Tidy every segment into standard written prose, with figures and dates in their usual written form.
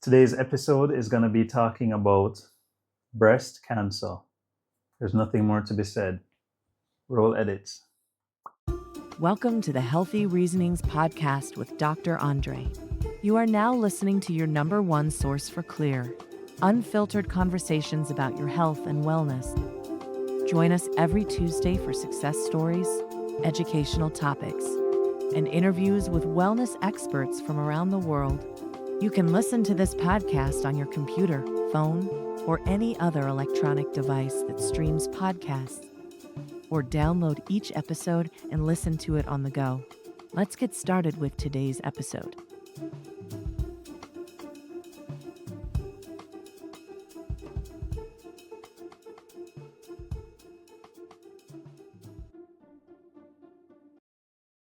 Today's episode is going to be talking about breast cancer. There's nothing more to be said. Roll edits. Welcome to the Healthy Reasonings podcast with Dr. Andre. You are now listening to your number one source for clear, unfiltered conversations about your health and wellness. Join us every Tuesday for success stories, educational topics, and interviews with wellness experts from around the world. You can listen to this podcast on your computer, phone, or any other electronic device that streams podcasts, or download each episode and listen to it on the go. Let's get started with today's episode.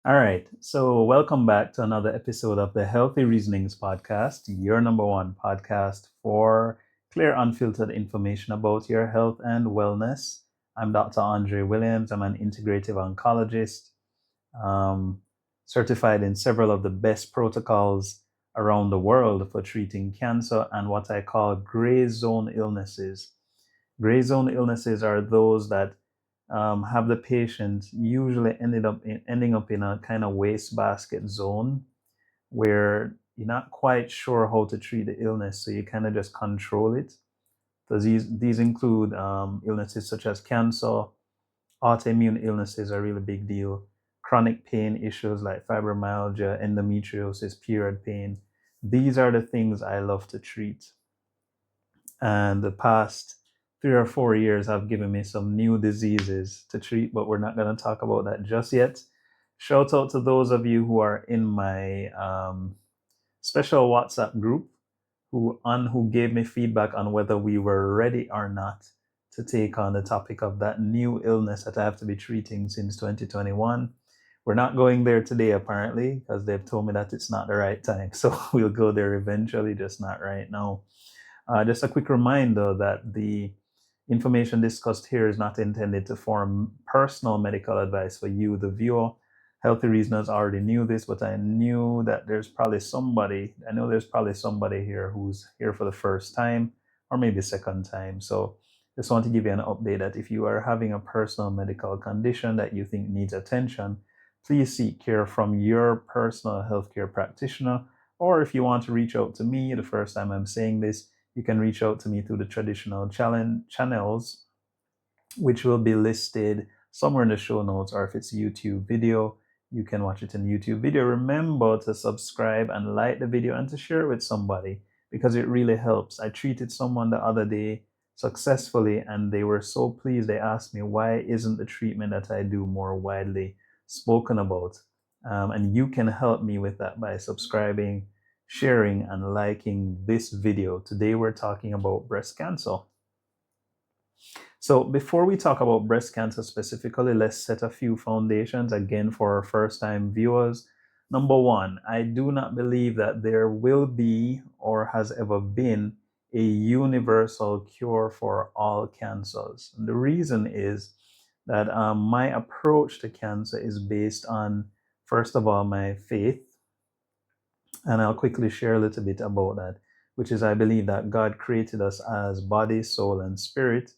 All right, so welcome back to another episode of the Healthy Reasonings podcast, your number one podcast for clear, unfiltered information about your health and wellness. I'm Dr. Andre Williams. I'm an integrative oncologist, certified in several of the best protocols around the world for treating cancer and what I call gray zone illnesses. Gray zone illnesses are those that have the patient usually ending up in a kind of wastebasket zone where you're not quite sure how to treat the illness, so you kind of just control it. So these include illnesses such as cancer, autoimmune illnesses are a really big deal, chronic pain issues like fibromyalgia, endometriosis, period pain. These are the things I love to treat. And the past 3 or 4 years have given me some new diseases to treat, but we're not going to talk about that just yet. Shout out to those of you who are in my special WhatsApp group who gave me feedback on whether we were ready or not to take on the topic of that new illness that I have to be treating since 2021. We're not going there today, apparently, because they've told me that it's not the right time. So we'll go there eventually, just not right now. Just a quick reminder that the information discussed here is not intended to form personal medical advice for you, the viewer. Healthy Reasoners already knew this, but I know there's probably somebody here who's here for the first time or maybe second time. So just want to give you an update that if you are having a personal medical condition that you think needs attention, please seek care from your personal healthcare practitioner. Or if you want to reach out to me, the first time I'm saying this, you can reach out to me through the traditional channels, which will be listed somewhere in the show notes, or if it's YouTube video, you can watch it in YouTube video. Remember to subscribe and like the video and to share it with somebody because it really helps. I treated someone the other day successfully and they were so pleased. They asked me, why isn't the treatment that I do more widely spoken about? And you can help me with that by subscribing, sharing, and liking this video. Today we're talking about breast cancer. So before we talk about breast cancer specifically, let's set a few foundations again for our first-time viewers. Number one, I do not believe that there will be or has ever been a universal cure for all cancers. And the reason is that my approach to cancer is based on, first of all, my faith. And I'll quickly share a little bit about that, which is I believe that God created us as body, soul, and spirit.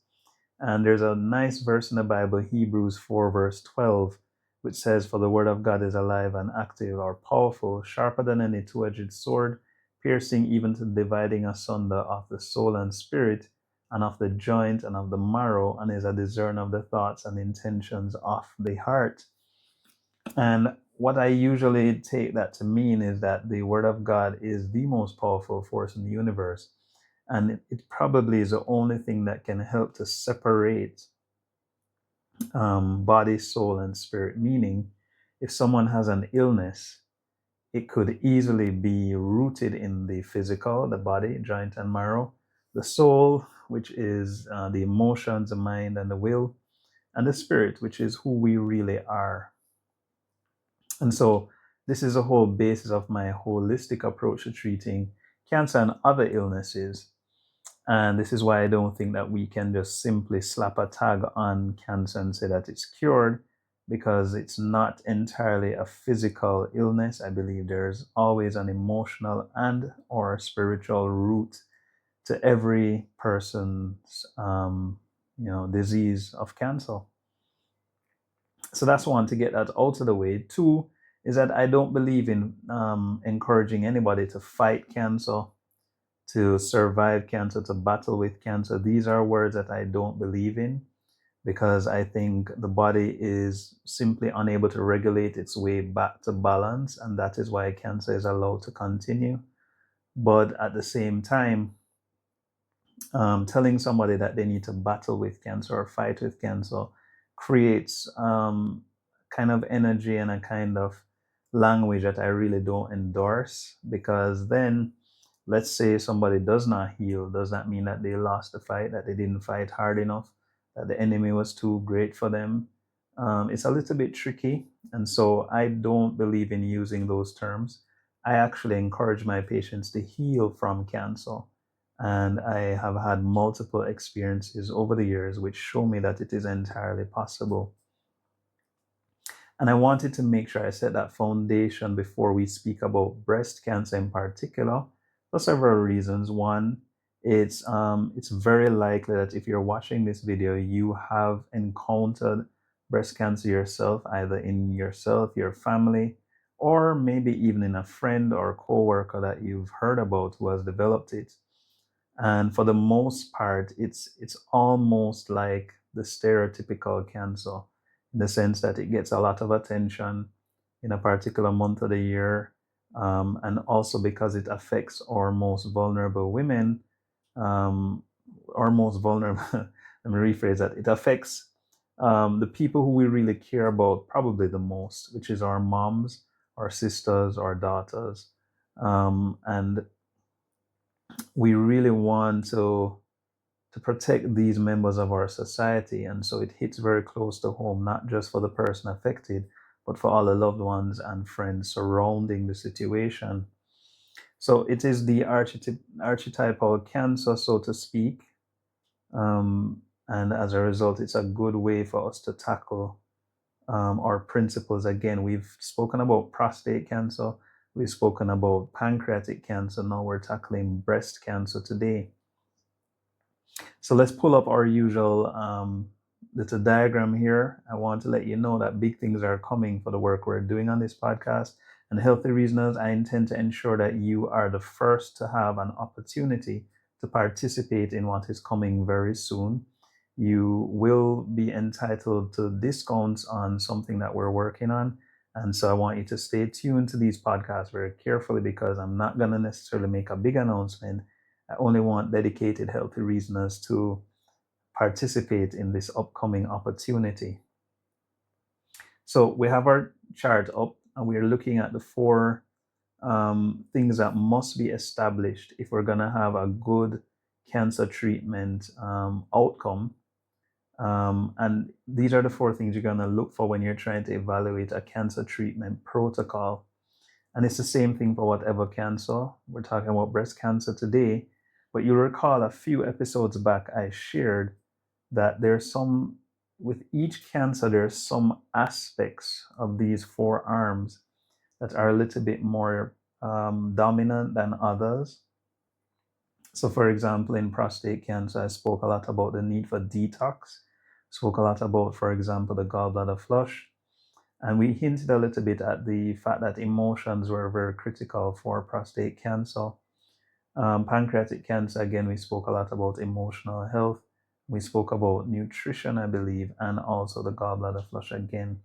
And there's a nice verse in the Bible, Hebrews 4, verse 12, which says, "For the word of God is alive and active, or powerful, sharper than any two-edged sword, piercing even to dividing asunder of the soul and spirit, and of the joint and of the marrow, and is a discerner of the thoughts and intentions of the heart." And what I usually take that to mean is that the Word of God is the most powerful force in the universe. And it probably is the only thing that can help to separate body, soul, and spirit. Meaning, if someone has an illness, it could easily be rooted in the physical, the body, joint, and marrow, the soul, which is the emotions, the mind, and the will, and the spirit, which is who we really are. And so this is the whole basis of my holistic approach to treating cancer and other illnesses. And this is why I don't think that we can just simply slap a tag on cancer and say that it's cured, because it's not entirely a physical illness. I believe there's always an emotional and or spiritual root to every person's disease of cancer. So that's one, to get that out of the way. Two is that I don't believe in encouraging anybody to fight cancer, to survive cancer, to battle with cancer. These are words that I don't believe in, because I think the body is simply unable to regulate its way back to balance, and that is why cancer is allowed to continue. But at the same time, telling somebody that they need to battle with cancer or fight with cancer creates kind of energy and a kind of language that I really don't endorse, because then let's say somebody does not heal. Does that mean that they lost the fight, that they didn't fight hard enough, that the enemy was too great for them? It's a little bit tricky, and so I don't believe in using those terms. I actually encourage my patients to heal from cancer, and I have had multiple experiences over the years which show me that it is entirely possible. And I wanted to make sure I set that foundation before we speak about breast cancer in particular, for several reasons. One, it's very likely that if you're watching this video, you have encountered breast cancer yourself, either in yourself, your family, or maybe even in a friend or coworker that you've heard about who has developed it. And for the most part, it's almost like the stereotypical cancer, in the sense that it gets a lot of attention in a particular month of the year, and also because it affects our most vulnerable women, our most vulnerable. Let me rephrase that. It affects the people who we really care about probably the most, which is our moms, our sisters, our daughters, and we really want to protect these members of our society. And so it hits very close to home, not just for the person affected, but for all the loved ones and friends surrounding the situation. So it is the archetypal cancer, so to speak. And as a result, it's a good way for us to tackle our principles. Again, we've spoken about prostate cancer, we've spoken about pancreatic cancer, now we're tackling breast cancer today. So let's pull up our usual little diagram here. I want to let you know that big things are coming for the work we're doing on this podcast. And Healthy Reasoners, I intend to ensure that you are the first to have an opportunity to participate in what is coming very soon. You will be entitled to discounts on something that we're working on. And so I want you to stay tuned to these podcasts very carefully, because I'm not going to necessarily make a big announcement. I only want dedicated Healthy Reasoners to participate in this upcoming opportunity. So we have our chart up, and we're looking at the four things that must be established if we're going to have a good cancer treatment outcome. And these are the four things you're going to look for when you're trying to evaluate a cancer treatment protocol. And it's the same thing for whatever cancer. We're talking about breast cancer today, but you'll recall a few episodes back I shared that with each cancer, there's some aspects of these four arms that are a little bit more dominant than others. So for example, in prostate cancer, I spoke a lot about the need for detox, spoke a lot about, for example, the gallbladder flush. And we hinted a little bit at the fact that emotions were very critical for prostate cancer. Pancreatic cancer, again, we spoke a lot about emotional health. We spoke about nutrition, I believe, and also the gallbladder flush again.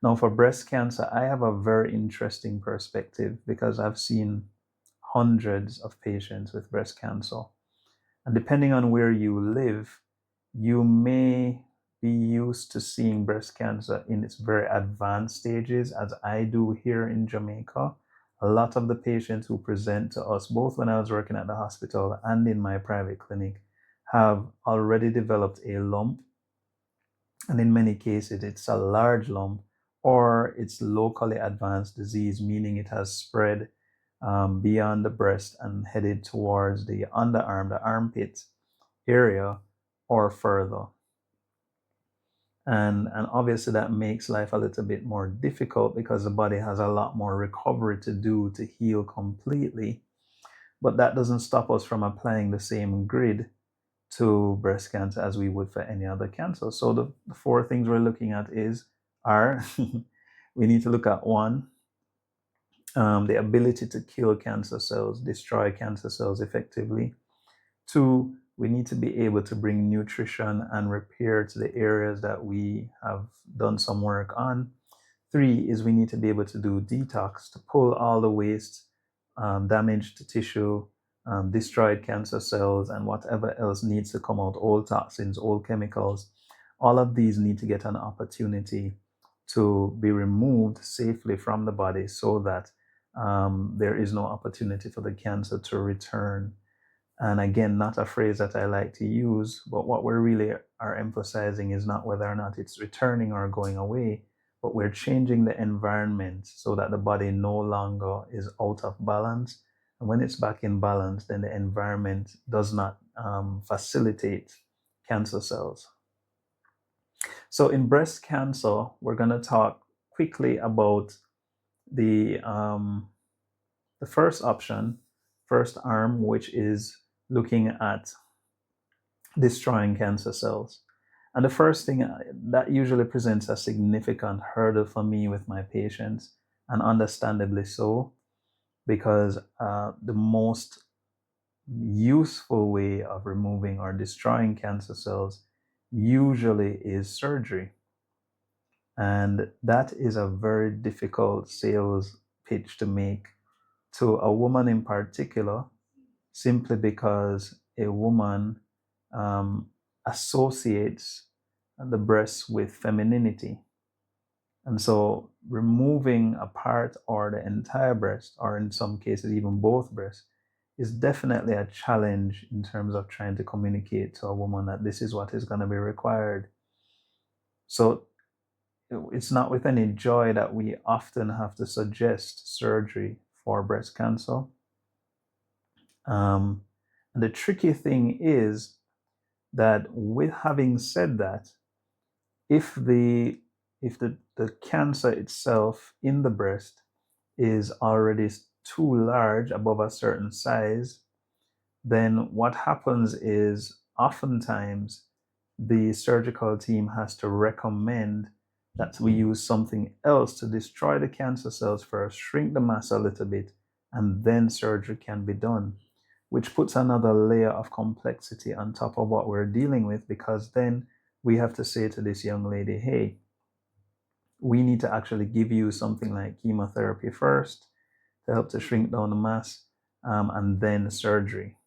Now, for breast cancer, I have a very interesting perspective, because I've seen hundreds of patients with breast cancer. And depending on where you live, you may be used to seeing breast cancer in its very advanced stages, as I do here in Jamaica. A lot of the patients who present to us, both when I was working at the hospital and in my private clinic, have already developed a lump. And in many cases, it's a large lump, or it's locally advanced disease, meaning it has spread beyond the breast and headed towards the underarm, the armpit area, or further. And obviously that makes life a little bit more difficult because the body has a lot more recovery to do to heal completely. But that doesn't stop us from applying the same grid to breast cancer as we would for any other cancer. So the four things we're looking at are we need to look at one, the ability to kill cancer cells, destroy cancer cells effectively. Two, we need to be able to bring nutrition and repair to the areas that we have done some work on. Three is we need to be able to do detox to pull all the waste, damaged tissue, destroyed cancer cells, and whatever else needs to come out, old toxins, old chemicals. All of these need to get an opportunity to be removed safely from the body so that there is no opportunity for the cancer to return. And again, not a phrase that I like to use, but what we really are emphasizing is not whether or not it's returning or going away, but we're changing the environment so that the body no longer is out of balance. And when it's back in balance, then the environment does not facilitate cancer cells. So in breast cancer, we're going to talk quickly about the um, the first option, first arm, which is looking at destroying cancer cells. And the first thing that usually presents a significant hurdle for me with my patients, and understandably so, because the most useful way of removing or destroying cancer cells usually is surgery. And that is a very difficult sales pitch to make to a woman in particular, simply because a woman um, associates the breast with femininity. And so removing a part or the entire breast, or in some cases, even both breasts, is definitely a challenge in terms of trying to communicate to a woman that this is what is going to be required. So it's not with any joy that we often have to suggest surgery for breast cancer. And the tricky thing is that, with having said that, if the cancer itself in the breast is already too large, above a certain size, then what happens is oftentimes the surgical team has to recommend that we use something else to destroy the cancer cells first, shrink the mass a little bit, and then surgery can be done, which puts another layer of complexity on top of what we're dealing with, because then we have to say to this young lady, hey, we need to actually give you something like chemotherapy first to help to shrink down the mass, and then surgery.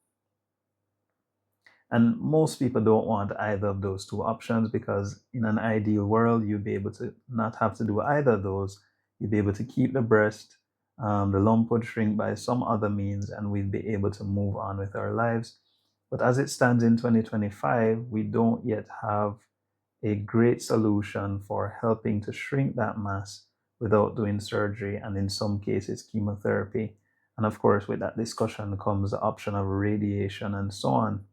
And most people don't want either of those two options, because in an ideal world, you'd be able to not have to do either of those. You'd be able to keep the breast, the lump would shrink by some other means, and we'd be able to move on with our lives. But as it stands in 2025, we don't yet have a great solution for helping to shrink that mass without doing surgery, and in some cases, chemotherapy. And of course, with that discussion comes the option of radiation and so on.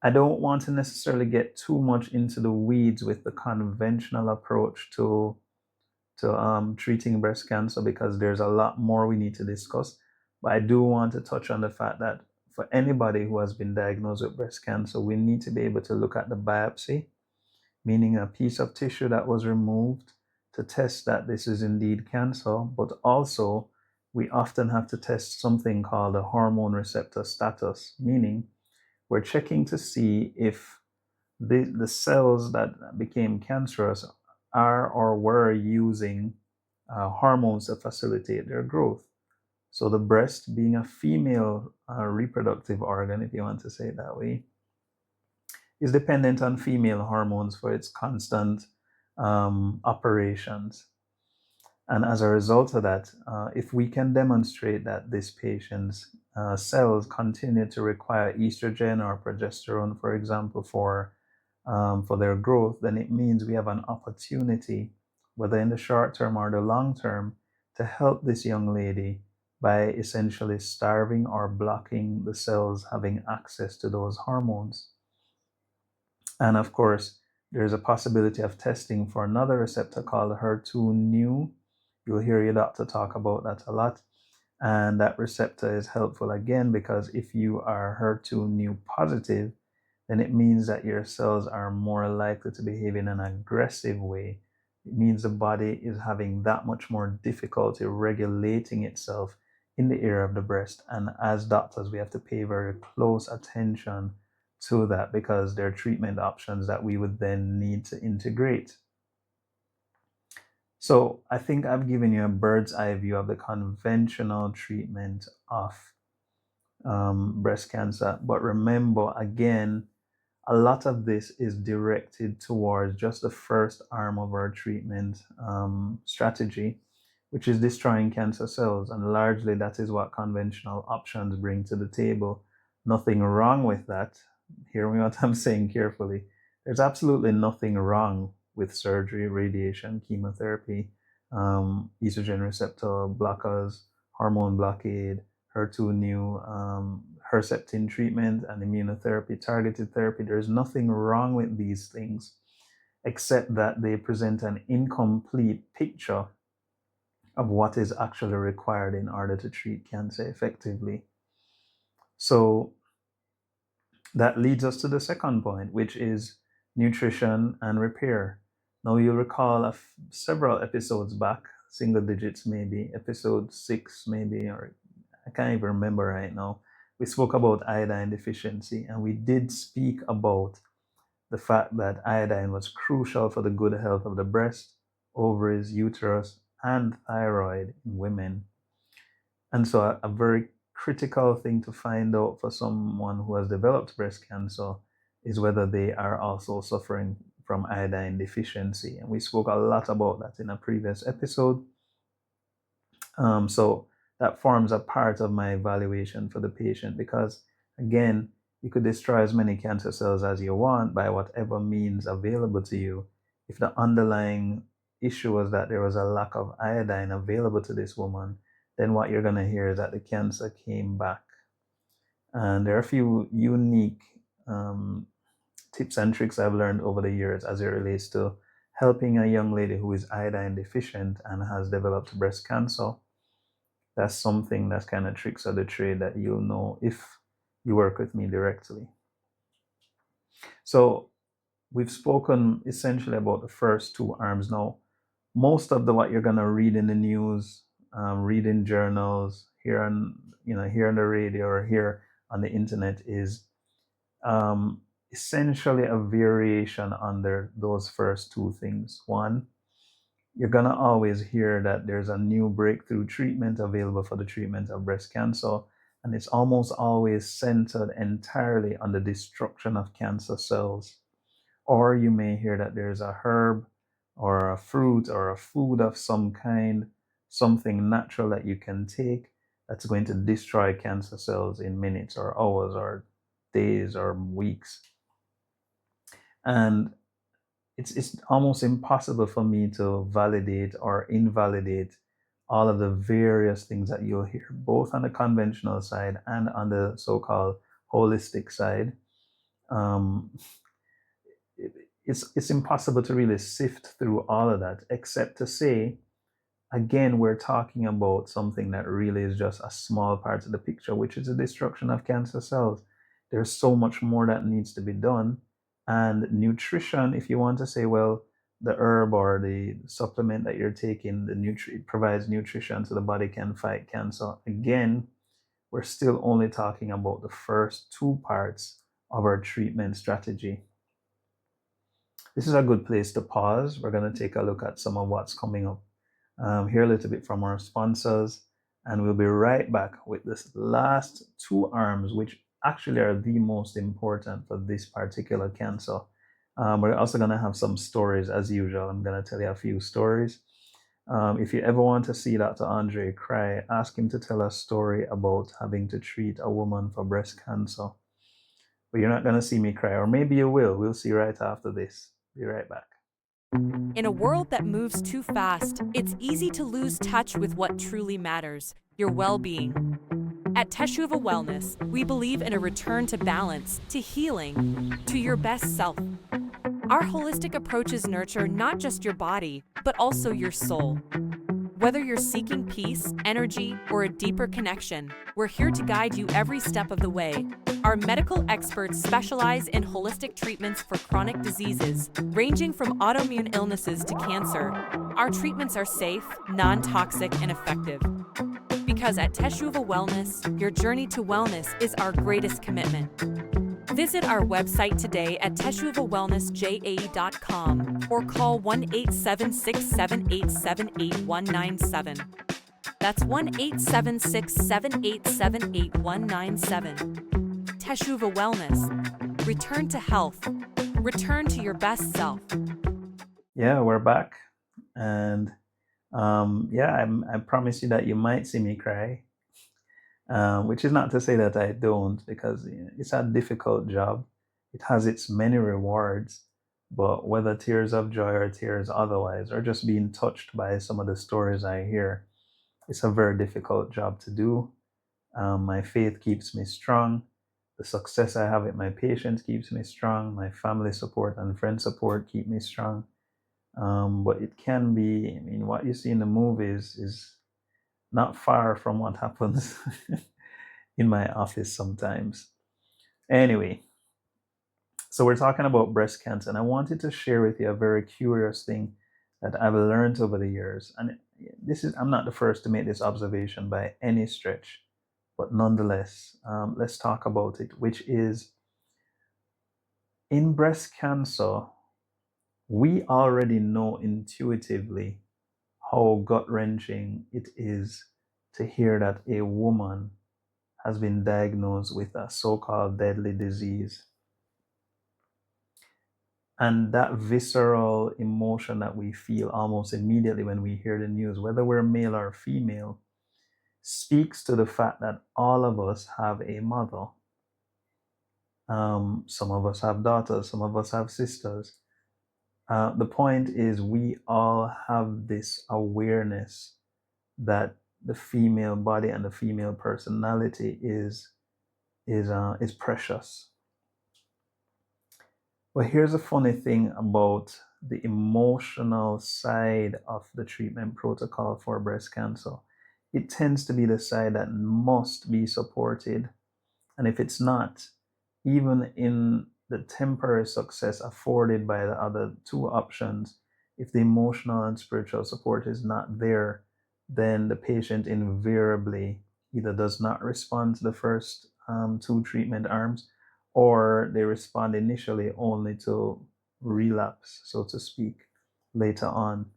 I don't want to necessarily get too much into the weeds with the conventional approach to treating breast cancer, because there's a lot more we need to discuss. But I do want to touch on the fact that for anybody who has been diagnosed with breast cancer, we need to be able to look at the biopsy, meaning a piece of tissue that was removed, to test that this is indeed cancer. But also, we often have to test something called a hormone receptor status, meaning we're checking to see if the cells that became cancerous are or were using hormones to facilitate their growth. So the breast, being a female reproductive organ, if you want to say it that way, is dependent on female hormones for its constant operations. And as a result of that, if we can demonstrate that this patient's cells continue to require estrogen or progesterone, for example, for their growth, then it means we have an opportunity, whether in the short term or the long term, to help this young lady by essentially starving or blocking the cells having access to those hormones. And of course, There's a possibility of testing for another receptor called HER2 new. You'll hear your doctor talk about that a lot. And that receptor is helpful again because if you are HER2 new positive, then it means that your cells are more likely to behave in an aggressive way. It means the body is having that much more difficulty regulating itself in the area of the breast. And as doctors, we have to pay very close attention to that because there are treatment options that we would then need to integrate. So I think I've given you a bird's eye view of the conventional treatment of breast cancer. But remember, again, a lot of this is directed towards just the first arm of our treatment strategy, which is destroying cancer cells. And largely that is what conventional options bring to the table. Nothing wrong with that. Hear me what I'm saying carefully. There's absolutely nothing wrong with surgery, radiation, chemotherapy, estrogen receptor blockers, hormone blockade, HER2 new, Herceptin treatment and immunotherapy, targeted therapy. There's nothing wrong with these things, except that they present an incomplete picture of what is actually required in order to treat cancer effectively. So that leads us to the second point, which is nutrition and repair. Now, you'll recall several episodes back, single digits maybe, episode 6 maybe, or I can't even remember right now. We spoke about iodine deficiency, and we did speak about the fact that iodine was crucial for the good health of the breast, ovaries, uterus, and thyroid in women. And so, a very critical thing to find out for someone who has developed breast cancer is whether they are also suffering from iodine deficiency. And we spoke a lot about that in a previous episode. So that forms a part of my evaluation for the patient because, again, you could destroy as many cancer cells as you want by whatever means available to you. If the underlying issue was that there was a lack of iodine available to this woman, then what you're going to hear is that the cancer came back. And there are a few unique tips and tricks I've learned over the years as it relates to helping a young lady who is iodine deficient and has developed breast cancer. That's something that's kind of tricks of the trade that you'll know if you work with me directly. So we've spoken essentially about the first two arms. Now, most of what you're going to read in the news, read in journals, hear on the radio or hear on the internet is essentially a variation under those first two things. One, you're going to always hear that there's a new breakthrough treatment available for the treatment of breast cancer, and it's almost always centered entirely on the destruction of cancer cells. Or you may hear that there's a herb or a fruit or a food of some kind, something natural that you can take that's going to destroy cancer cells in minutes or hours or days or weeks. And it's almost impossible for me to validate or invalidate all of the various things that you'll hear, both on the conventional side and on the so-called holistic side. It's impossible to really sift through all of that, except to say, again, we're talking about something that really is just a small part of the picture, which is the destruction of cancer cells. There's so much more that needs to be done. And nutrition, if you want to say, well, the herb or the supplement that you're taking, it provides nutrition so the body can fight cancer. Again, we're still only talking about the first two parts of our treatment strategy. This is a good place to pause. We're going to take a look at some of what's coming up. Hear a little bit from our sponsors, and we'll be right back with this last two arms, which actually are the most important for this particular cancer. We're also going to have some stories as usual. I'm going to tell you a few stories. If you ever want to see Dr. Andre cry, ask him to tell a story about having to treat a woman for breast cancer. But you're not going to see me cry, or maybe you will. We'll see right after this. Be right back. In a world that moves too fast, it's easy to lose touch with what truly matters, your well-being. At Teshuva Wellness, we believe in a return to balance, to healing, to your best self. Our holistic approaches nurture not just your body, but also your soul. Whether you're seeking peace, energy, or a deeper connection, we're here to guide you every step of the way. Our medical experts specialize in holistic treatments for chronic diseases, ranging from autoimmune illnesses to cancer. Our treatments are safe, non-toxic, and effective. Because at Teshuva Wellness, your journey to wellness is our greatest commitment. Visit our website today at teshuvawellnessja.com or call 1-876-787-8197. That's 1-876-787-8197. Teshuva Wellness. Return to health. Return to your best self. Yeah, we're back. And I promise you that you might see me cry. Which is not to say that I don't, because it's a difficult job. It has its many rewards, but whether tears of joy or tears otherwise, or just being touched by some of the stories I hear, it's a very difficult job to do. My faith keeps me strong. The success I have with my patients keeps me strong. My family support and friend support keep me strong. But it can be, what you see in the movies is not far from what happens in my office sometimes. Anyway, so we're talking about breast cancer, and I wanted to share with you a very curious thing that I've learned over the years. And I'm not the first to make this observation by any stretch, but nonetheless, let's talk about it, which is in breast cancer, we already know intuitively how gut-wrenching it is to hear that a woman has been diagnosed with a so-called deadly disease. And that visceral emotion that we feel almost immediately when we hear the news, whether we're male or female, speaks to the fact that all of us have a mother. Some of us have daughters, some of us have sisters. The point is, we all have this awareness that the female body and the female personality is precious. But here's a funny thing about the emotional side of the treatment protocol for breast cancer. It tends to be the side that must be supported. And if it's not, even in the temporary success afforded by the other two options, if the emotional and spiritual support is not there, then the patient invariably either does not respond to the first two treatment arms, or they respond initially only to relapse, so to speak, later on.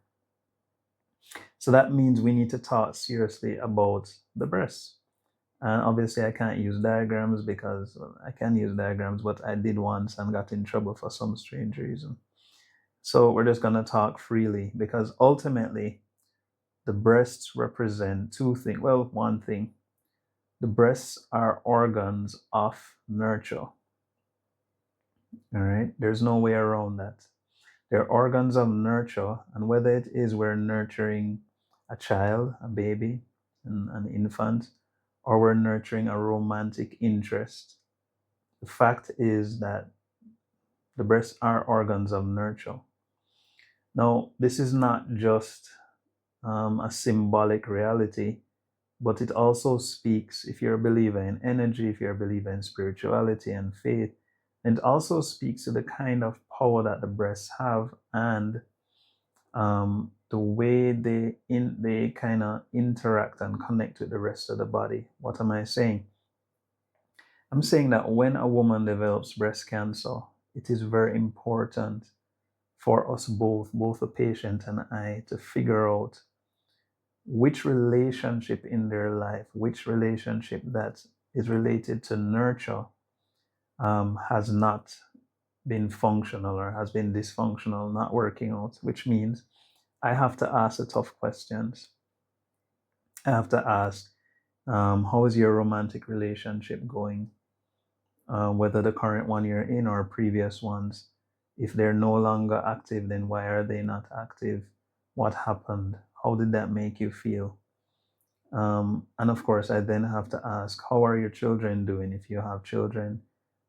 So that means we need to talk seriously about the breasts. And obviously, I can't use diagrams because I can use diagrams, but I did once and got in trouble for some strange reason. So we're just going to talk freely, because ultimately, the breasts represent two things. Well, one thing. The breasts are organs of nurture. All right, there's no way around that. They're organs of nurture, and whether it is we're nurturing a child, a baby, an infant, or we're nurturing a romantic interest, the fact is that the breasts are organs of nurture. Now, this is not just a symbolic reality, but it also speaks, if you're a believer in energy, if you're a believer in spirituality and faith, and it also speaks to the kind of power that the breasts have, and the way they kind of interact and connect with the rest of the body. What am I saying? I'm saying that when a woman develops breast cancer, it is very important for us both the patient and I, to figure out which relationship in their life, which relationship that is related to nurture, has not been functional or has been dysfunctional, not working out, which means I have to ask the tough questions. I have to ask, how is your romantic relationship going? Whether the current one you're in or previous ones. If they're no longer active, then why are they not active? What happened? How did that make you feel? And of course, I then have to ask, how are your children doing if you have children?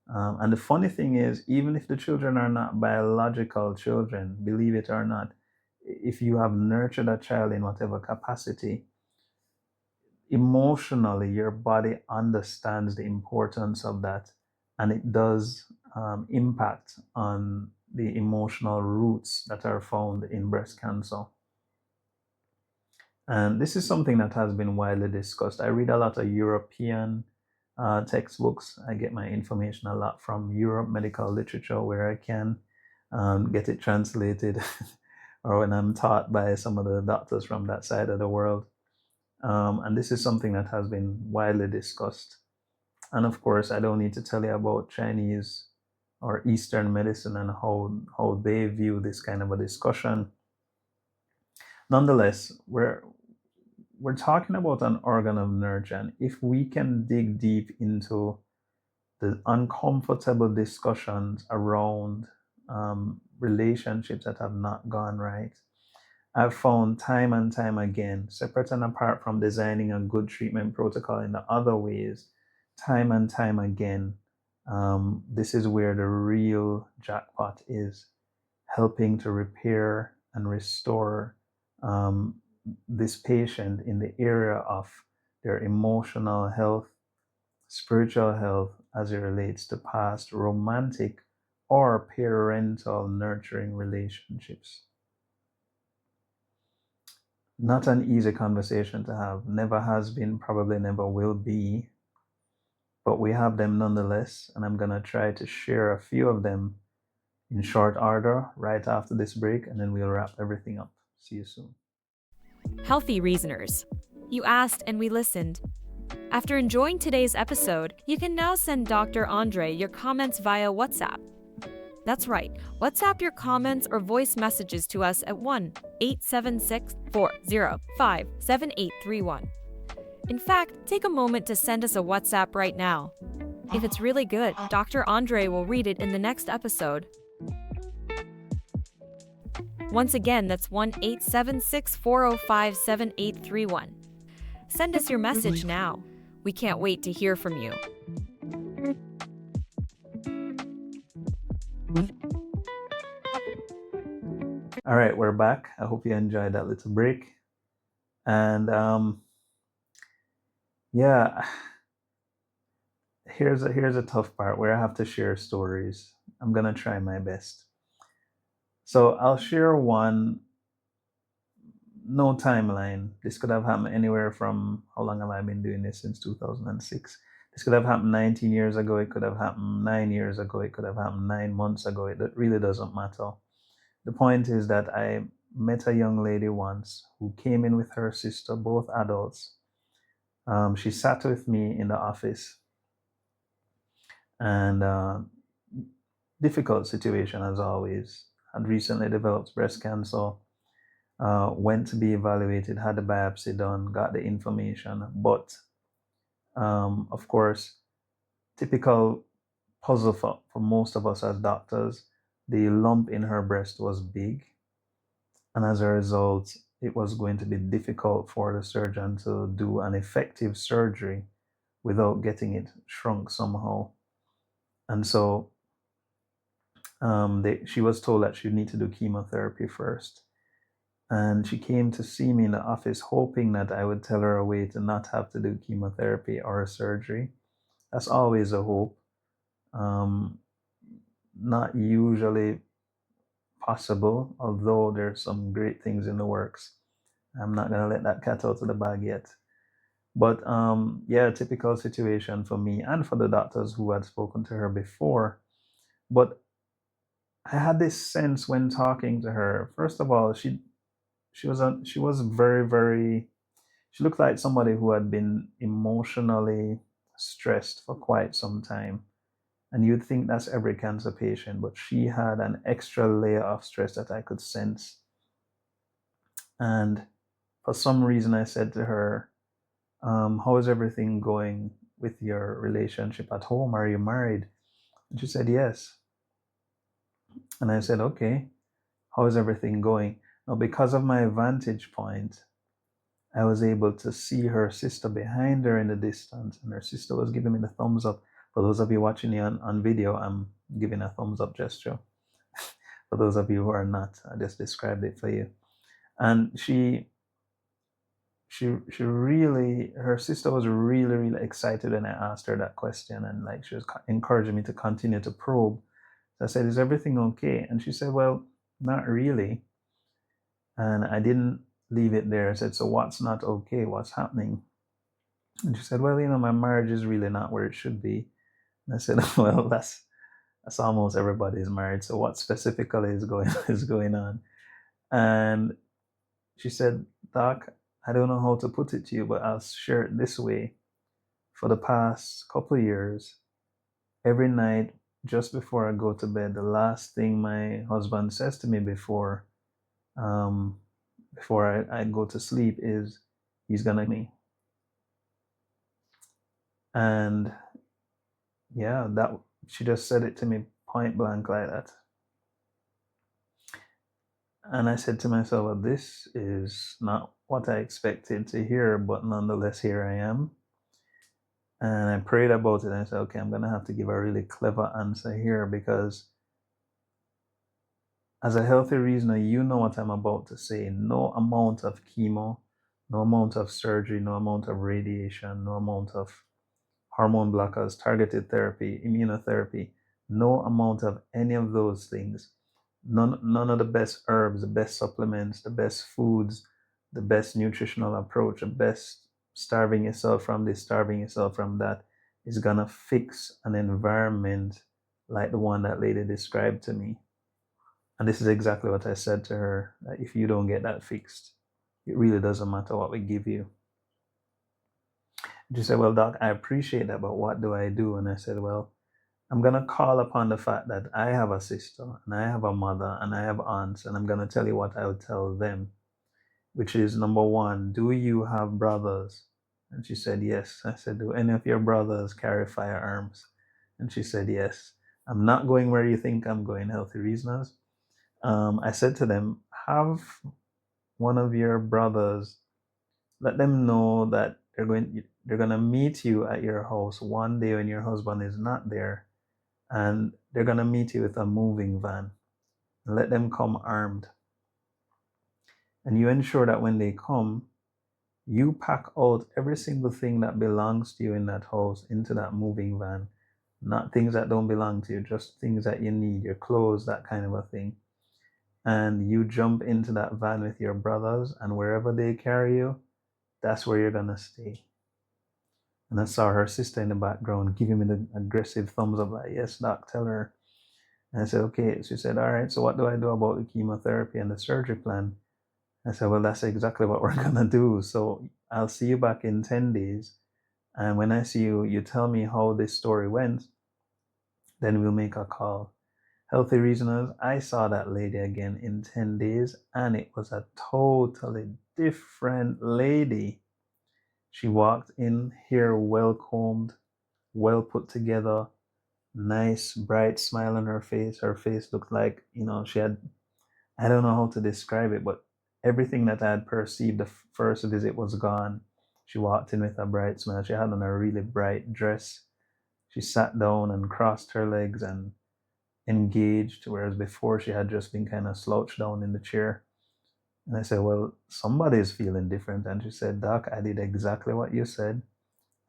And the funny thing is, even if the children are not biological children, believe it or not, if you have nurtured a child in whatever capacity, emotionally, your body understands the importance of that, and it does impact on the emotional roots that are found in breast cancer. And this is something that has been widely discussed. I read a lot of European textbooks. I get my information a lot from Europe medical literature where I can get it translated or when I'm taught by some of the doctors from that side of the world. And this is something that has been widely discussed. And of course, I don't need to tell you about Chinese or Eastern medicine and how they view this kind of a discussion. Nonetheless, we're talking about an organ of nurture, and if we can dig deep into the uncomfortable discussions around relationships that have not gone right, I've found time and time again, separate and apart from designing a good treatment protocol in the other ways, time and time again, this is where the real jackpot is, helping to repair and restore this patient in the area of their emotional health, spiritual health, as it relates to past romantic or parental nurturing relationships. Not an easy conversation to have, never has been, probably never will be, but we have them nonetheless, and I'm going to try to share a few of them in short order right after this break, and then we'll wrap everything up. See you soon. Healthy Reasoners. You asked and we listened. After enjoying today's episode, you can now send Dr. Andre your comments via WhatsApp. That's right, WhatsApp your comments or voice messages to us at 1-876-405-7831. In fact, take a moment to send us a WhatsApp right now. If it's really good, Dr. Andre will read it in the next episode. Once again, that's 1-876-405-7831. Send us your message now. We can't wait to hear from you. All right, we're back. I hope you enjoyed that little break. And yeah, here's a tough part where I have to share stories. I'm gonna try my best. So I'll share one. No timeline. This could have happened anywhere from, how long have I been doing this? Since 2006. This could have happened 19 years ago. It could have happened 9 years ago. It could have happened 9 months ago. It really doesn't matter. The point is that I met a young lady once who came in with her sister, both adults. She sat with me in the office, and difficult situation as always. Had recently developed breast cancer. Went to be evaluated, had the biopsy done, got the information, but of course, typical puzzle for most of us as doctors, the lump in her breast was big, and as a result, it was going to be difficult for the surgeon to do an effective surgery without getting it shrunk somehow. And so she was told that she'd need to do chemotherapy first. And she came to see me in the office hoping that I would tell her a way to not have to do chemotherapy or surgery. That's always a hope. Not usually possible, although there's some great things in the works. I'm not going to let that cat out of the bag yet. But yeah, typical situation for me and for the doctors who had spoken to her before. But I had this sense when talking to her. First of all, she was very, she looked like somebody who had been emotionally stressed for quite some time. And you'd think that's every cancer patient, but she had an extra layer of stress that I could sense. And for some reason, I said to her, how is everything going with your relationship at home? Are you married? And she said, yes. And I said, okay, how is everything going? Now, because of my vantage point, I was able to see her sister behind her in the distance, and her sister was giving me the thumbs up. For those of you watching me on video, I'm giving a thumbs up gesture. For those of you who are not, I just described it for you. And she really, her sister was really excited when I asked her that question, and like she was encouraging me to continue to probe. So I said, "Is everything okay?" And she said, "Well, not really." And I didn't leave it there. I said, "So what's not okay? What's happening?" And she said, "Well, my marriage is really not where it should be." And I said, "Well, that's almost everybody's marriage. So what specifically is going is going on?" And she said, "Doc, I don't know how to put it to you, but I'll share it this way. For the past couple of years, every night just before I go to bed, the last thing my husband says to me um, before I go to sleep is he's gonna me." And yeah, that she just said it to me point blank like that. And I said to myself, well, this is not what I expected to hear, but nonetheless, here I am. And I prayed about it and I said, okay, I'm going to have to give a really clever answer here, because as a healthy reasoner, you know what I'm about to say. No amount of chemo, no amount of surgery, no amount of radiation, no amount of hormone blockers, targeted therapy, immunotherapy, no amount of any of those things, none of the best herbs, the best supplements, the best foods, the best nutritional approach, the best starving yourself from this, starving yourself from that, is gonna fix an environment like the one that lady described to me. And this is exactly what I said to her, that if you don't get that fixed, it really doesn't matter what we give you. She said, well, Doc, I appreciate that, but what do I do? And I said, well, I'm going to call upon the fact that I have a sister and I have a mother and I have aunts, and I'm going to tell you what I would tell them, which is number one, do you have brothers? And she said, yes. I said, do any of your brothers carry firearms? And she said, yes. I'm not going where you think I'm going, healthy reasoners. I said to them, have one of your brothers, let them know that they're going to meet you at your house one day when your husband is not there, and they're going to meet you with a moving van. Let them come armed, and you ensure that when they come, you pack out every single thing that belongs to you in that house into that moving van. Not things that don't belong to you, just things that you need, your clothes, that kind of a thing. And you jump into that van with your brothers, and wherever they carry you, that's where you're going to stay. And I saw her sister in the background giving me the aggressive thumbs up, like, yes, doc, tell her. And I said, okay. She said, all right, so what do I do about the chemotherapy and the surgery plan? I said, well, that's exactly what we're going to do. So I'll see you back in 10 days. And when I see you, you tell me how this story went. Then we'll make a call. Healthy reasoners, I saw that lady again in 10 days, and it was a totally different lady. She walked in, hair well combed, well put together, nice, bright smile on her face. Her face looked like, she had, I don't know how to describe it, but everything that I had perceived the first visit was gone. She walked in with a bright smile. She had on a really bright dress. She sat down and crossed her legs and engaged, whereas before she had just been kind of slouched down in the chair. And I said, well, somebody's feeling different. And she said, Doc, I did exactly what you said.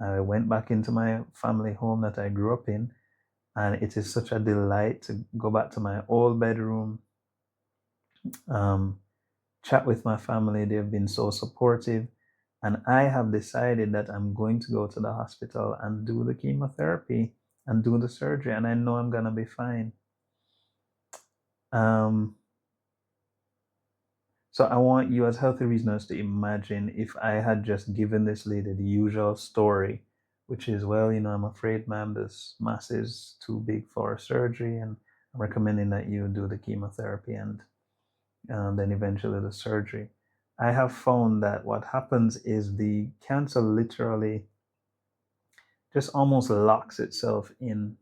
I went back into my family home that I grew up in, and it is such a delight to go back to my old bedroom, chat with my family. They've been so supportive. And I have decided that I'm going to go to the hospital and do the chemotherapy and do the surgery, and I know I'm going to be fine. So I want you as healthy reasoners to imagine if I had just given this lady the usual story, which is, well, I'm afraid, ma'am, this mass is too big for surgery, and I'm recommending that you do the chemotherapy and then eventually the surgery. I have found that what happens is the cancer literally just almost locks itself in.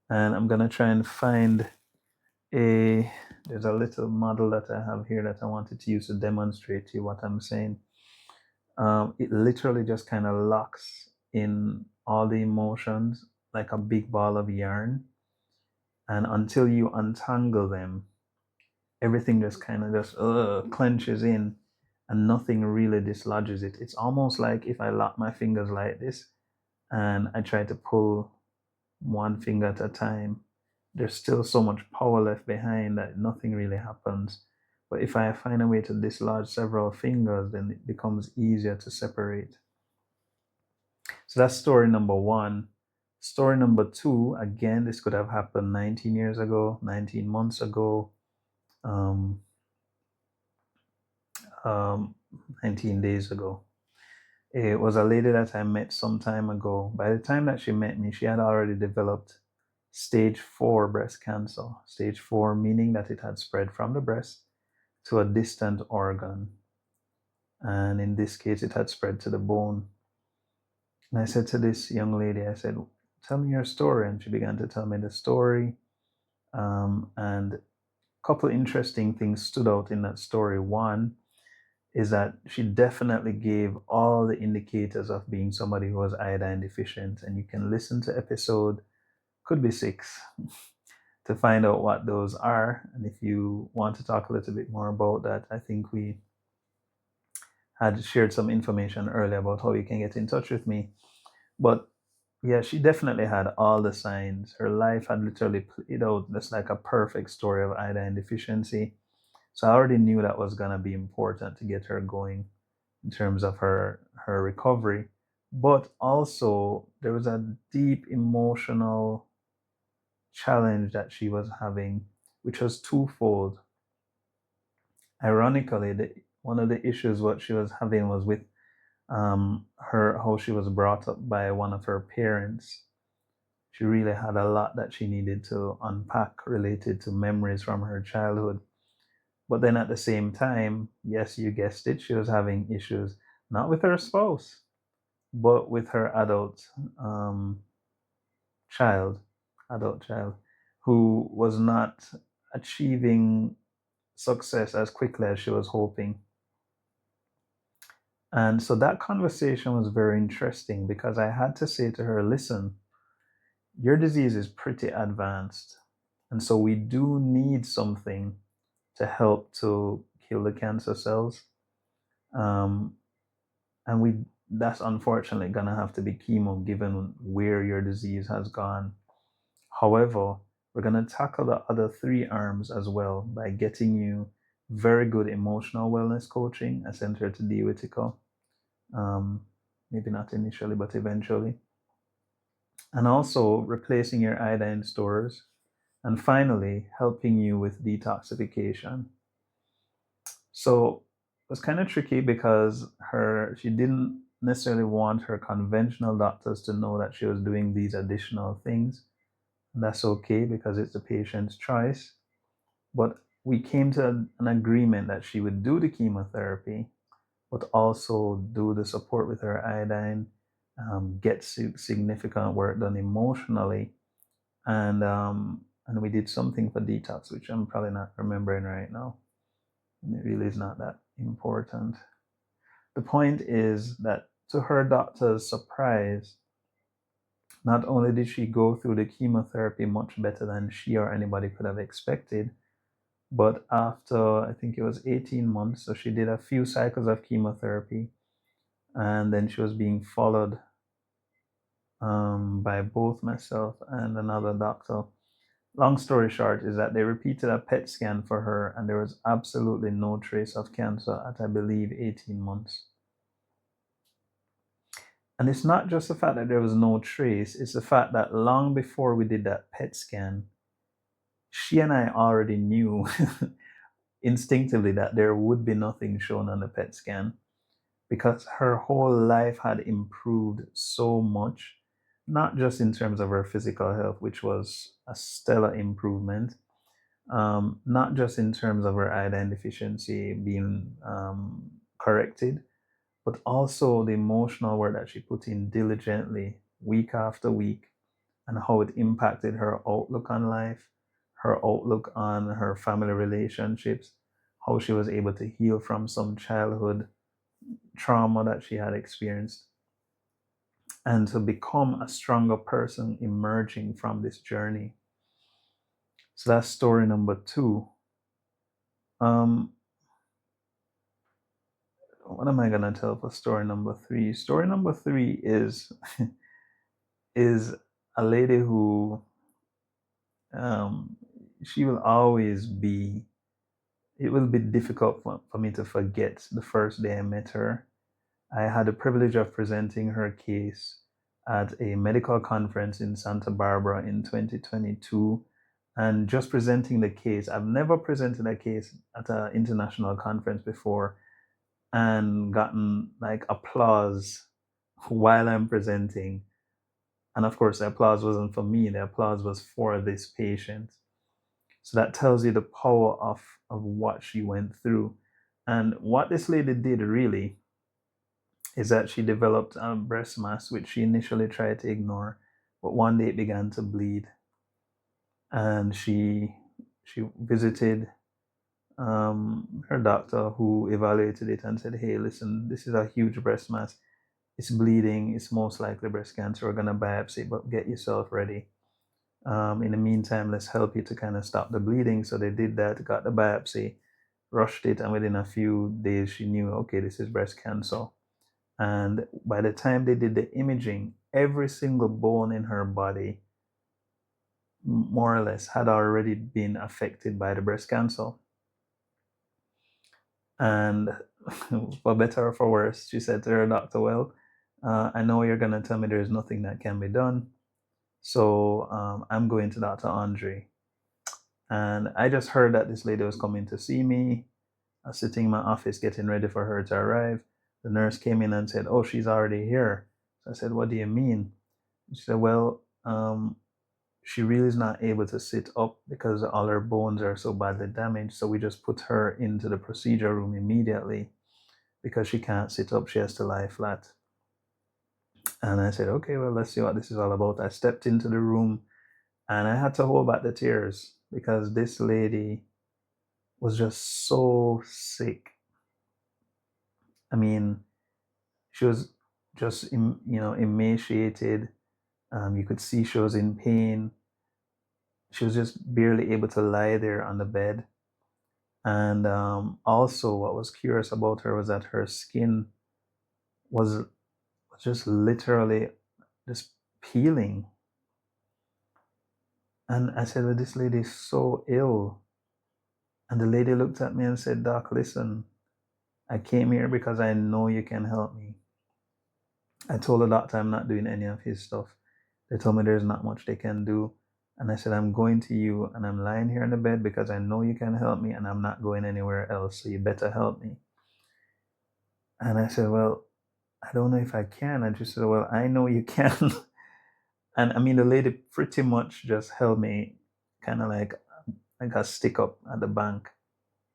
And I'm going to try and find there's a little model that I have here that I wanted to use to demonstrate to you what I'm saying. It literally just kind of locks in all the emotions. like a big ball of yarn, and until you untangle them, everything just kind of just clenches in, and nothing really dislodges it. It's almost like if I lock my fingers like this and I try to pull one finger at a time, there's still so much power left behind that nothing really happens. But if I find a way to dislodge several fingers, then it becomes easier to separate. So that's story number one. Story number two, again, this could have happened 19 years ago, 19 months ago, um, um, 19 days ago. It was a lady that I met some time ago. By the time that she met me, she had already developed stage 4 breast cancer. Stage 4 meaning that it had spread from the breast to a distant organ. And in this case, it had spread to the bone. And I said to this young lady, I said, tell me your story. And she began to tell me the story. And a couple interesting things stood out in that story. One is that she definitely gave all the indicators of being somebody who was iodine deficient. And you can listen to episode, could be 6, to find out what those are. And if you want to talk a little bit more about that, I think we had shared some information earlier about how you can get in touch with me. But yeah, she definitely had all the signs. Her life had literally played out just like a perfect story of iodine deficiency. So I already knew that was going to be important to get her going in terms of her recovery. But also, there was a deep emotional challenge that she was having, which was twofold. Ironically, one of the issues what she was having was with her how she was brought up by one of her parents. She really had a lot that she needed to unpack related to memories from her childhood. But then at the same time, yes, you guessed it, she was having issues not with her spouse, but with her um, child, adult child, who was not achieving success as quickly as she was hoping. And so that conversation was very interesting because I had to say to her, listen, your disease is pretty advanced. And so we do need something to help to kill the cancer cells. Um, and that's unfortunately gonna have to be chemo given where your disease has gone. However, we're gonna tackle the other 3 arms as well by getting you very good emotional wellness coaching. I sent her to Diuitico. Maybe not initially, but eventually. And also replacing your iodine stores. And finally, helping you with detoxification. So it was kind of tricky because she didn't necessarily want her conventional doctors to know that she was doing these additional things. And that's okay because it's the patient's choice. But we came to an agreement that she would do the chemotherapy, but also do the support with her iodine, get significant work done emotionally, and we did something for detox, which I'm probably not remembering right now, and it really is not that important. The point is that to her doctor's surprise, not only did she go through the chemotherapy much better than she or anybody could have expected, but after I think it was 18 months, so she did a few cycles of chemotherapy, and then she was being followed by both myself and another doctor. Long story short is that they repeated a PET scan for her, and there was absolutely no trace of cancer at, I believe, 18 months. And it's not just the fact that there was no trace, it's the fact that long before we did that PET scan, she and I already knew instinctively that there would be nothing shown on the PET scan because her whole life had improved so much, not just in terms of her physical health, which was a stellar improvement, not just in terms of her iodine deficiency being corrected, but also the emotional work that she put in diligently week after week and how it impacted her outlook on life, her outlook on her family relationships, how she was able to heal from some childhood trauma that she had experienced. and to become a stronger person emerging from this journey. So that's story number two. Um, what am I gonna tell for story number three? Story number three is is a lady who um, she will always be. It will be difficult for me to forget the first day I met her. I had the privilege of presenting her case at a medical conference in Santa Barbara in 2022. And just presenting the case, I've never presented a case at an international conference before and gotten like applause while I'm presenting. And of course, the applause wasn't for me, the applause was for this patient. So that tells you the power of what she went through. And what this lady did really is that she developed a breast mass, which she initially tried to ignore, but one day it began to bleed. And she visited her doctor, who evaluated it and said, "Hey, listen, this is a huge breast mass. It's bleeding. It's most likely breast cancer. We're gonna biopsy, but get yourself ready. In the meantime, let's help you to kind of stop the bleeding." So they did that, got the biopsy, rushed it, and within a few days, she knew, okay, this is breast cancer. And by the time they did the imaging, every single bone in her body, more or less, had already been affected by the breast cancer. And for better or for worse, she said to her doctor, "Well, I know you're going to tell me there's nothing that can be done. So I'm going to Dr. Andre." And I just heard that this lady was coming to see me. I was sitting in my office getting ready for her to arrive. The nurse came in and said, "Oh, she's already here." So I said, "What do you mean?" She said, "Well, she really is not able to sit up because all her bones are so badly damaged. So we just put her into the procedure room immediately because she can't sit up. She has to lie flat." And I said, "Okay, well, let's see what this is all about." I stepped into the room and I had to hold back the tears because this lady was just so sick. I mean, she was just, emaciated. You could see she was in pain. She was just barely able to lie there on the bed. And also, what was curious about her was that her skin was just literally just peeling. And I said, "Well, this lady is so ill." And the lady looked at me and said, "Doc, listen, I came here because I know you can help me." I told the doctor I'm not doing any of his stuff. They told me there's not much they can do. And I said, "I'm going to you and I'm lying here in the bed because I know you can help me and I'm not going anywhere else. So you better help me." And I said, "Well, I don't know if I can." And she said, "Well, I know you can." And I mean, the lady pretty much just held me kind of like a stick up at the bank.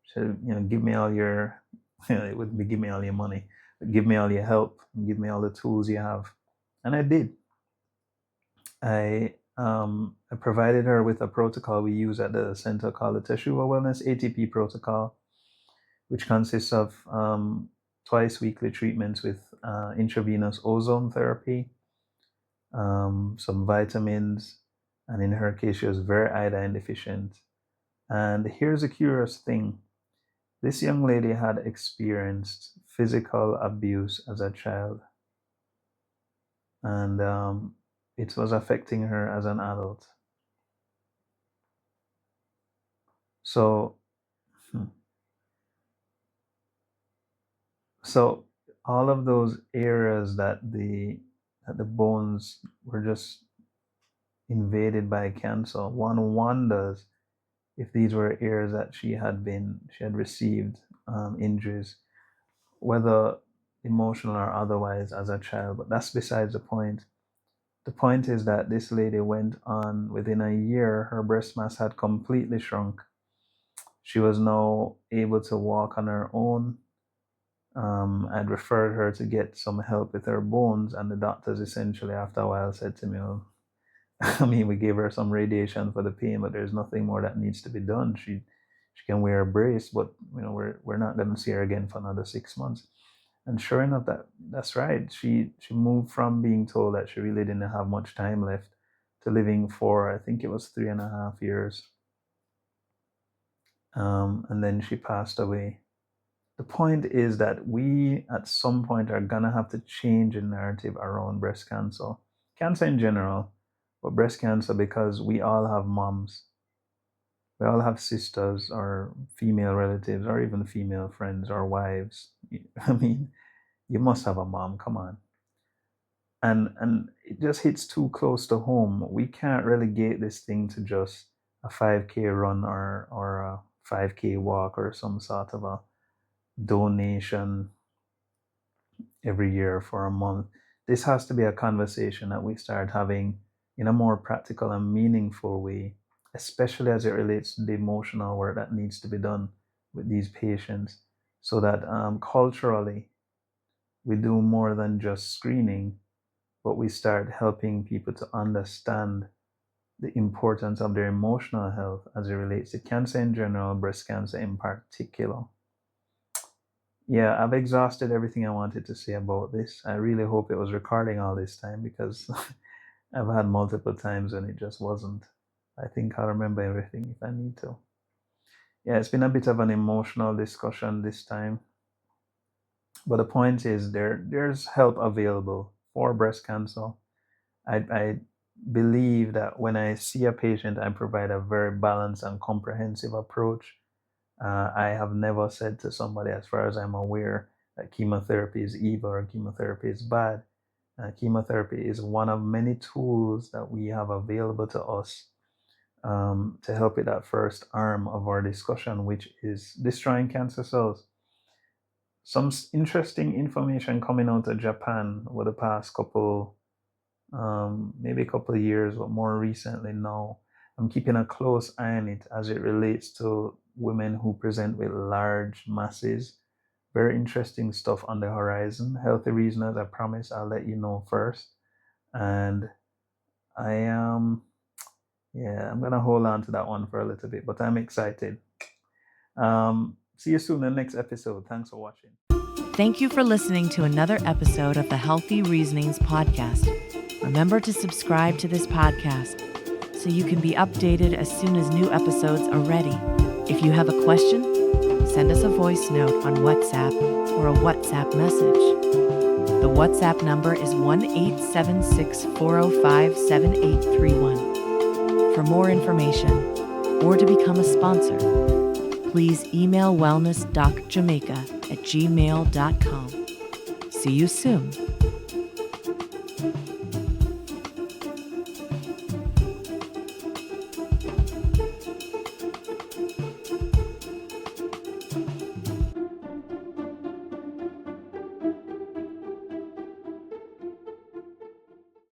She said, "Give me all your," it would be, "Give me all your money, but give me all your help, and give me all the tools you have." And I did. I provided her with a protocol we use at the center called the Teshuva Wellness ATP protocol, which consists of twice weekly treatments with intravenous ozone therapy, some vitamins, and in her case, she was very iodine deficient. And here's a curious thing. This young lady had experienced physical abuse as a child, and it was affecting her as an adult. So, hmm, so all of those areas that the bones were just invaded by cancer, one wonders if these were areas that she had received injuries, whether emotional or otherwise, as a child. But that's besides the point. The point is that this lady went on, within a year, her breast mass had completely shrunk. She was now able to walk on her own. I'd referred her to get some help with her bones, and the doctors essentially, after a while, said to me, "Well, I mean, we gave her some radiation for the pain, but there's nothing more that needs to be done. She can wear a brace, but we're not going to see her again for another 6 months." And sure enough, that's right. She moved from being told that she really didn't have much time left to living for, I think it was 3.5 years. And then she passed away. The point is that we at some point are gonna have to change the narrative around breast cancer, cancer in general, but breast cancer, because we all have moms, we all have sisters or female relatives or even female friends or wives. I mean, you must have a mom, come on. And it just hits too close to home. We can't relegate this thing to just a 5K run or a 5K walk or some sort of a donation every year for a month. This has to be a conversation that we start having in a more practical and meaningful way, especially as it relates to the emotional work that needs to be done with these patients, so that culturally we do more than just screening, but we start helping people to understand the importance of their emotional health as it relates to cancer in general, breast cancer in particular. Yeah, I've exhausted everything I wanted to say about this. I really hope it was recording all this time, because I've had multiple times and it just wasn't. I think I'll remember everything if I need to. Yeah, it's been a bit of an emotional discussion this time. But the point is, there's help available for breast cancer. I believe that when I see a patient, I provide a very balanced and comprehensive approach. I have never said to somebody, as far as I'm aware, that chemotherapy is evil or chemotherapy is bad. Chemotherapy is one of many tools that we have available to us, to help with that first arm of our discussion, which is destroying cancer cells. Some interesting information coming out of Japan over the past couple, maybe a couple of years, but more recently now. I'm keeping a close eye on it as it relates to women who present with large masses. Very interesting stuff on the horizon. Healthy reason, as I promised, I'll let you know first. And I am, yeah, I'm gonna hold on to that one for a little bit, but I'm excited. See you soon in the next episode. Thanks for watching. Thank you for listening to another episode of the Healthy Reasonings podcast. Remember to subscribe to this podcast so you can be updated as soon as new episodes are ready. If you have a question, send us a voice note on WhatsApp or a WhatsApp message. The WhatsApp number is 1-876-405-7831. For more information or to become a sponsor, please email wellnessdocjamaica@gmail.com. See you soon.